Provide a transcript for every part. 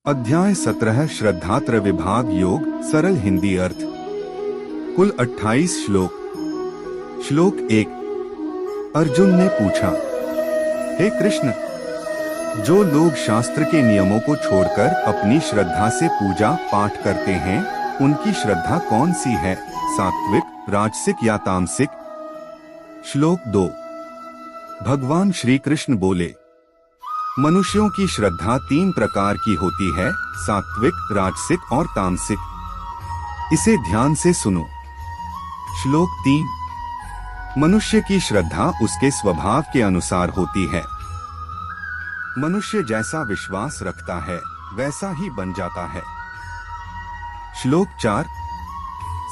अध्याय 17 श्रद्धात्र विभाग योग सरल हिंदी अर्थ। कुल 28 श्लोक। श्लोक 1। अर्जुन ने पूछा, हे कृष्ण, जो लोग शास्त्र के नियमों को छोड़कर अपनी श्रद्धा से पूजा पाठ करते हैं, उनकी श्रद्धा कौन सी है, सात्विक, राजसिक या तामसिक? श्लोक 2। भगवान श्री कृष्ण बोले, मनुष्यों की श्रद्धा 3 प्रकार की होती है, सात्विक, राजसिक और तामसिक। इसे ध्यान से सुनो। श्लोक 3। मनुष्य की श्रद्धा उसके स्वभाव के अनुसार होती है। मनुष्य जैसा विश्वास रखता है, वैसा ही बन जाता है। श्लोक 4।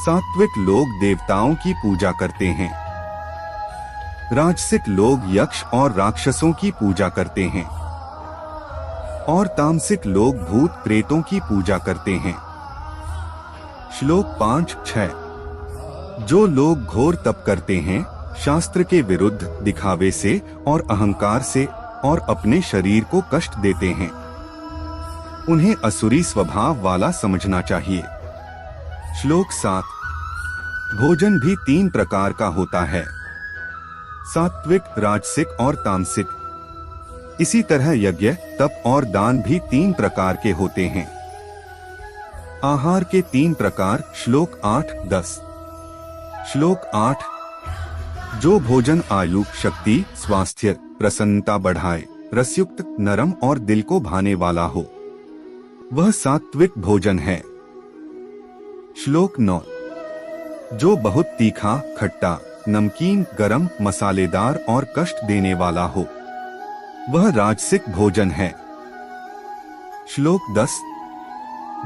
सात्विक लोग देवताओं की पूजा करते हैं। राजसिक लोग यक्ष और राक्षसों की पूजा करते हैं और तामसिक लोग भूत प्रेतों की पूजा करते हैं। श्लोक 5-6। जो लोग घोर तप करते हैं, शास्त्र के विरुद्ध, दिखावे से और अहंकार से और अपने शरीर को कष्ट देते हैं, उन्हें असुरी स्वभाव वाला समझना चाहिए। श्लोक 7। भोजन भी 3 प्रकार का होता है, सात्विक, राजसिक और तामसिक। इसी तरह यज्ञ, तप और दान भी 3 प्रकार के होते हैं। आहार के 3 प्रकार। श्लोक 8-10। श्लोक 8। जो भोजन आयु, शक्ति, स्वास्थ्य, प्रसन्नता बढ़ाए, रसयुक्त, नरम और दिल को भाने वाला हो, वह सात्विक भोजन है। श्लोक 9। जो बहुत तीखा, खट्टा, नमकीन, गरम, मसालेदार और कष्ट देने वाला हो, वह राजसिक भोजन है। श्लोक 10।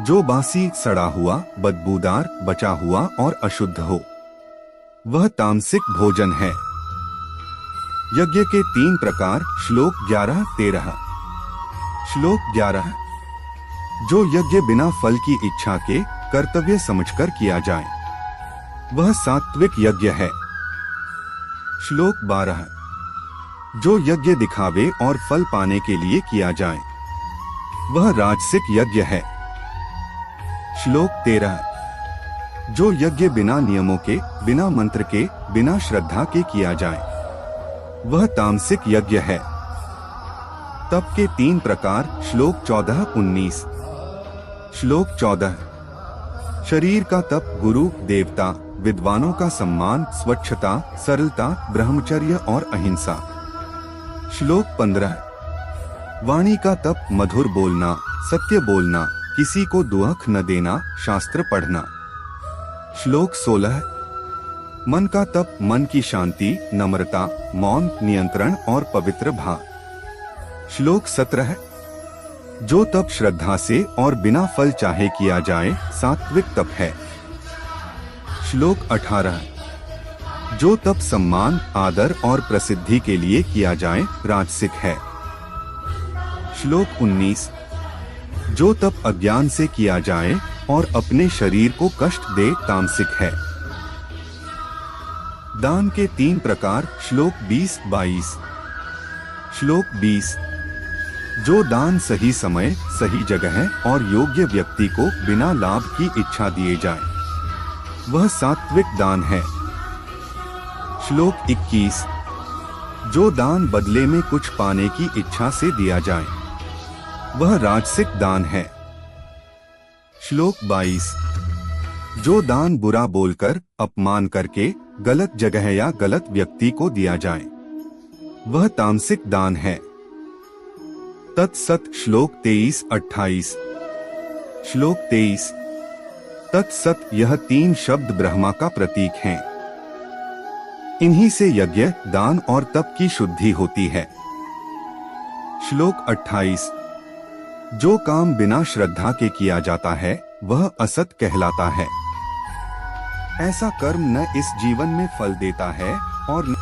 जो बासी, सड़ा हुआ, बदबूदार, बचा हुआ और अशुद्ध हो, वह तामसिक भोजन है। यज्ञ के 3 प्रकार। श्लोक 11-13। श्लोक 11। जो यज्ञ बिना फल की इच्छा के कर्तव्य समझकर किया जाए, वह सात्विक यज्ञ है। श्लोक 12। जो यज्ञ दिखावे और फल पाने के लिए किया जाए, वह राजसिक यज्ञ है। श्लोक 13। जो यज्ञ बिना नियमों के, बिना मंत्र के, बिना श्रद्धा के किया जाए, वह तामसिक यज्ञ है। तप के 3 प्रकार। श्लोक 14-19। श्लोक 14। शरीर का तप, गुरु, देवता, विद्वानों का सम्मान, स्वच्छता, सरलता, ब्रह्मचर्य और अहिंसा। श्लोक 15। वाणी का तप, मधुर बोलना, सत्य बोलना, किसी को दुख न देना, शास्त्र पढ़ना। श्लोक 16। मन का तप, मन की शांति, नम्रता, मौन, नियंत्रण और पवित्र भाव। श्लोक 17। जो तप श्रद्धा से और बिना फल चाहे किया जाए, सात्विक तप है। श्लोक 18। जो तप सम्मान, आदर और प्रसिद्धि के लिए किया जाए, राजसिक है। श्लोक 19। जो तप अज्ञान से किया जाए और अपने शरीर को कष्ट दे, तामसिक है। दान के 3 प्रकार। श्लोक 20-22। श्लोक 20। जो दान सही समय, सही जगह और योग्य व्यक्ति को बिना लाभ की इच्छा दिए जाए, वह सात्विक दान है। श्लोक 21। जो दान बदले में कुछ पाने की इच्छा से दिया जाए, वह राजसिक दान है। श्लोक 22। जो दान बुरा बोलकर, अपमान करके, गलत जगह या गलत व्यक्ति को दिया जाए, वह तामसिक दान है। तत्सत। श्लोक 23-28। श्लोक 23। तत्सत, यह 3 शब्द ब्रह्मा का प्रतीक हैं। इन्हीं से यज्ञ, दान और तप की शुद्धि होती है। श्लोक 28। जो काम बिना श्रद्धा के किया जाता है, वह असत कहलाता है। ऐसा कर्म न इस जीवन में फल देता है और न